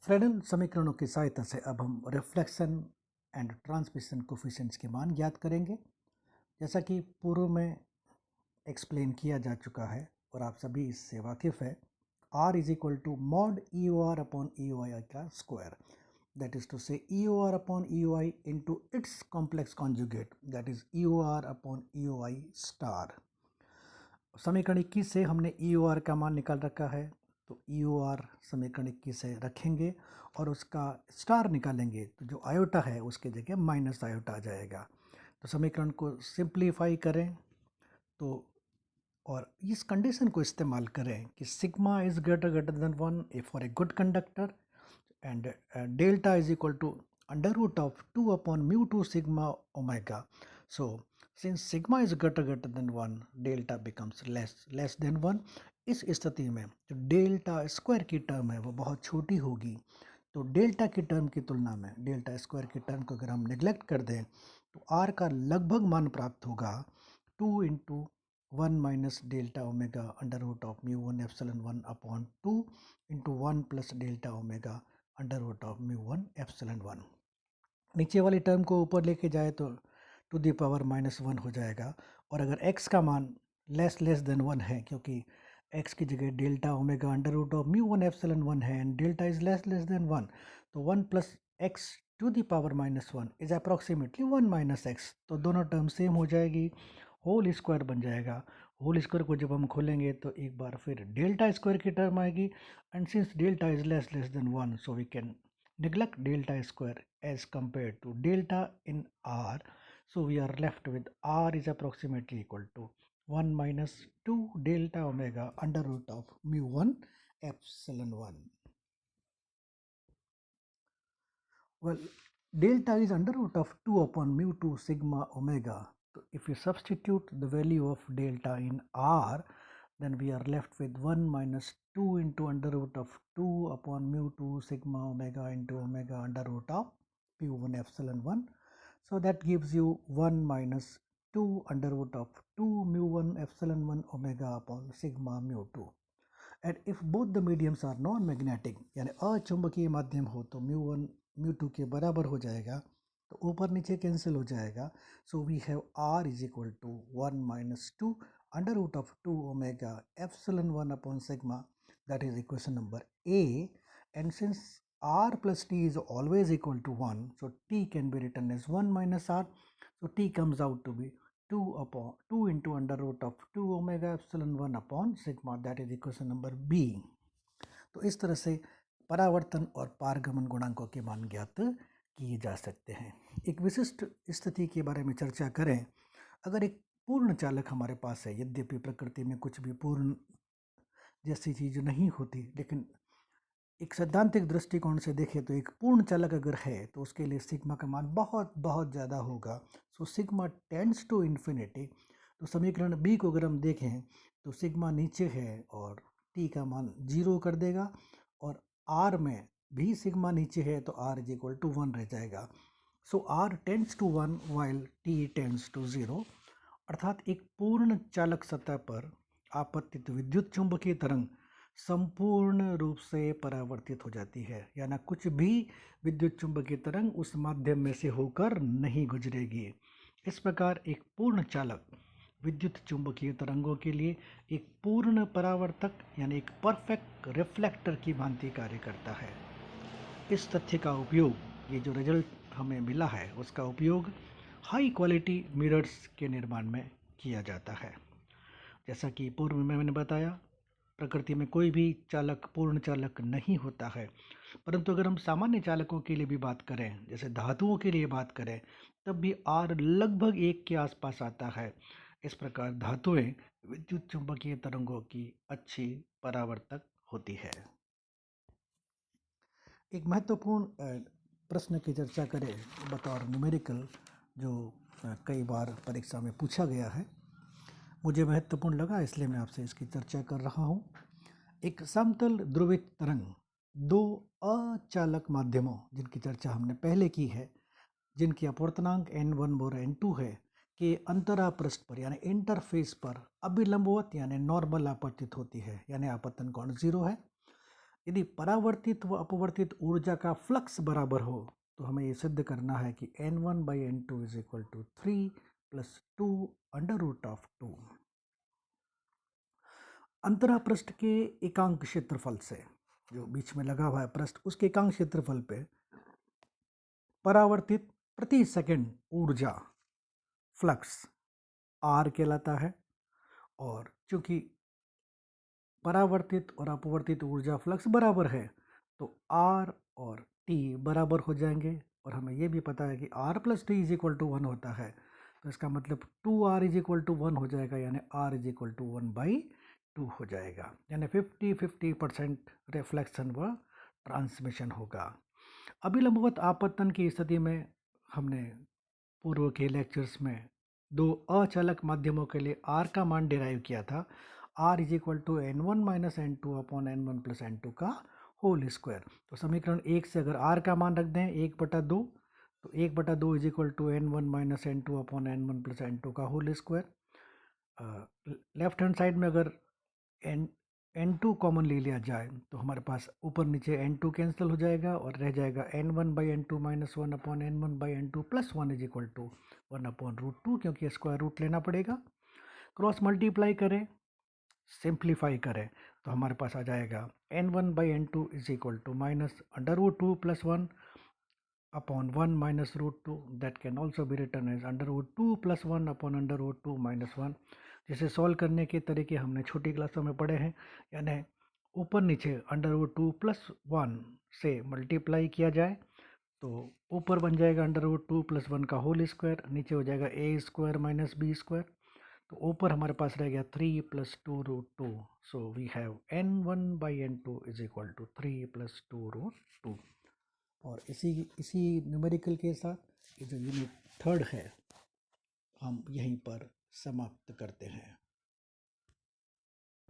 Friedel समीकरणों की सहायता से अब हम रिफ्लेक्शन एंड ट्रांसमिशन कोफिशिएंट्स के मान ज्ञात करेंगे। जैसा कि पूर्व में एक्सप्लेन किया जा चुका है और आप सभी इससे वाकिफ़ है, R is equal to mod E O R upon E O I का square, that is to say E O R upon E O I into its complex conjugate, that is E O R upon E O I star. समीकरण 21 से हमने ई O are का मान निकाल रखा है, तो ई ओ आर समीकरण 21 से रखेंगे और उसका स्टार निकालेंगे तो जो आयोटा है उसके जगह माइनस आयोटा आ जाएगा। तो समीकरण को सिंप्लीफाई करें तो और इस कंडीशन को इस्तेमाल करें कि sigma is greater than 1 for a good conductor and delta is equal to under root of 2 upon mu 2 sigma omega. So since sigma is greater than 1, delta becomes less than 1. इस स्थिति में जो delta square की term है वो बहुत छोटी होगी, तो डेल्टा की टर्म की तुलना में डेल्टा स्क्वायर की टर्म को अगर हम नेग्लेक्ट कर दें तो आर का लगभग मान प्राप्त होगा 2 into 1 minus delta omega under root of mu 1 epsilon 1 upon 2 into 1 plus delta omega under root of mu 1 epsilon 1। नीचे वाली टर्म को ऊपर लेके जाए तो टू द पावर -1 हो जाएगा, और अगर x का मान लेस देन 1 है, क्योंकि x की जगह delta omega under root of mu 1 epsilon 1 है and delta is less than 1, तो 1 plus X to the power -1 is approximately 1 minus X, तो दोनों टर्म सेम हो जाएगी, होल स्क्वायर बन जाएगा। होल स्क्वायर को जब हम खोलेंगे तो एक बार फिर डेल्टा स्क्वायर की टर्म आएगी, and since delta is less than 1 so we can neglect delta square as compared to delta in R, so we are left with R is approximately equal to 1 minus 2 delta omega under root of mu 1 epsilon 1. Well, delta is under root of 2 upon mu 2 sigma omega. So if you substitute the value of delta in R, then we are left with 1 minus 2 into under root of 2 upon mu 2 sigma omega into omega under root of mu 1 epsilon 1. So that gives you 1 minus 2 under root of 2 mu 1 epsilon 1 omega upon sigma mu 2. And if both the mediums are non-magnetic, यानी अचुंबकीय माध्यम हो, तो mu 1 mu 2 के बराबर हो जाएगा, तो ऊपर नीचे कैंसिल हो जाएगा। So we have R is equal to 1 minus 2 under root of 2 omega epsilon 1 upon sigma, that is equation number A. And since R plus T is always equal to 1, so T can be written as 1 minus R, so T comes out to be 2 into under root of 2 omega epsilon 1 upon sigma, that is equation number B. तो इस तरह से परावर्तन और पारगमन गुणांकों के मान ज्ञात किए जा सकते हैं। एक विशिष्ट स्थिति के बारे में चर्चा करें। अगर एक पूर्ण चालक हमारे पास है, यद्यपि प्रकृति में कुछ भी पूर्ण जैसी चीज़ नहीं होती, लेकिन एक सैद्धांतिक दृष्टिकोण से देखें तो एक पूर्ण चालक अगर है तो उसके लिए सिग्मा का मान बहुत बहुत ज़्यादा होगा। So sigma tends to infinity. तो समीकरण बी को अगर हम देखें तो सिग्मा नीचे है और टी का मान 0 कर देगा, और आर में भी सिग्मा नीचे है तो आर इज इक्वल टू 1 रह जाएगा। So R tends to 1 while T tends to 0, अर्थात एक पूर्ण चालक सतह पर आपतित विद्युत चुंबकीय तरंग संपूर्ण रूप से परावर्तित हो जाती है, यानी कुछ भी विद्युत चुंबकीय तरंग उस माध्यम में से होकर नहीं गुजरेगी। इस प्रकार एक पूर्ण चालक विद्युत चुंबकीय तरंगों के लिए एक पूर्ण परावर्तक यानी एक परफेक्ट रिफ्लेक्टर की भांति कार्य करता है। इस तथ्य का उपयोग, ये जो रिजल्ट हमें मिला है उसका उपयोग हाई क्वालिटी मिरर्स के निर्माण में किया जाता है। जैसा कि पूर्व में मैंने बताया, प्रकृति में कोई भी चालक पूर्ण चालक नहीं होता है, परंतु अगर हम सामान्य चालकों के लिए भी बात करें, जैसे धातुओं के लिए बात करें, तब भी आर लगभग 1 के आसपास आता है। इस प्रकार धातुएं विद्युत चुंबकीय तरंगों की अच्छी परावर्तक होती है। एक महत्वपूर्ण प्रश्न की चर्चा करें बतौर न्यूमेरिकल, जो कई बार परीक्षा में पूछा गया है, मुझे महत्वपूर्ण लगा इसलिए मैं आपसे इसकी चर्चा कर रहा हूँ। एक समतल ध्रुवित तरंग दो अचालक माध्यमों, जिनकी चर्चा हमने पहले की है, जिनकी अपवर्तनांक n1 और n2 है, के अंतरा पृष्ठ पर यानी इंटरफेस पर अभिलंबवत यानी नॉर्मल आपतित होती है, यानी आपतन कोण 0 है। यदि परावर्तित व अपवर्तित ऊर्जा का फ्लक्स बराबर हो तो हमें ये सिद्ध करना है कि n1/n2 इज इक्वल टू 3 + 2 √2। अंतरा पृष्ठ के एकांक क्षेत्रफल से, जो बीच में लगा हुआ है पृष्ठ, उसके एकांक क्षेत्रफल पे परावर्तित प्रति सेकंड ऊर्जा फ्लक्स R कहलाता है। और चूंकि परावर्तित और अपवर्तित ऊर्जा फ्लक्स बराबर है तो R और T बराबर हो जाएंगे। और हमें यह भी पता है कि R + T = 1 होता है, तो इसका मतलब 2R = 1 हो जाएगा, यानी R = 1/2 हो जाएगा, यानी 50-50% रिफ्लेक्शन व ट्रांसमिशन होगा। अभिलंबवत आपतन की स्थिति में हमने पूर्व के लेक्चर्स में दो अचालक माध्यमों के लिए R का मान डिराइव किया था। R = n1 - n2 / n1 + n2 का होल स्क्वायर। तो समीकरण 1 से अगर R का मान रख दें 1/2, तो 1/2 = n1 - n2 / n1 + n2 का whole square. Left hand side में अगर n2 कॉमन ले लिया जाए तो हमारे पास ऊपर नीचे n2 कैंसिल हो जाएगा और रह जाएगा n1/n2 - 1 / n1/n2 + 1 = 1/√2, क्योंकि स्क्वायर रूट लेना पड़ेगा। क्रॉस मल्टीप्लाई करें, सिंप्लीफाई करें तो हमारे पास आ जाएगा n1/n2 = -√2 + 1 upon 1 - √2, that can also be written as √2 + 1 upon √2 - 1। जिसे सॉल्व करने के तरीके हमने छोटी क्लासों में पढ़े हैं, यानी ऊपर नीचे √2 + 1 से मल्टीप्लाई किया जाए तो ऊपर बन जाएगा √2 + 1 का होल स्क्वायर, नीचे हो जाएगा a² - b²। तो ऊपर हमारे पास रह गया 3 + 2√2। So we have n1/n2 = 3 + 2√2। और इसी न्यूमेरिकल के साथ ये जो यूनिट 3 है हम यहीं पर समाप्त करते हैं।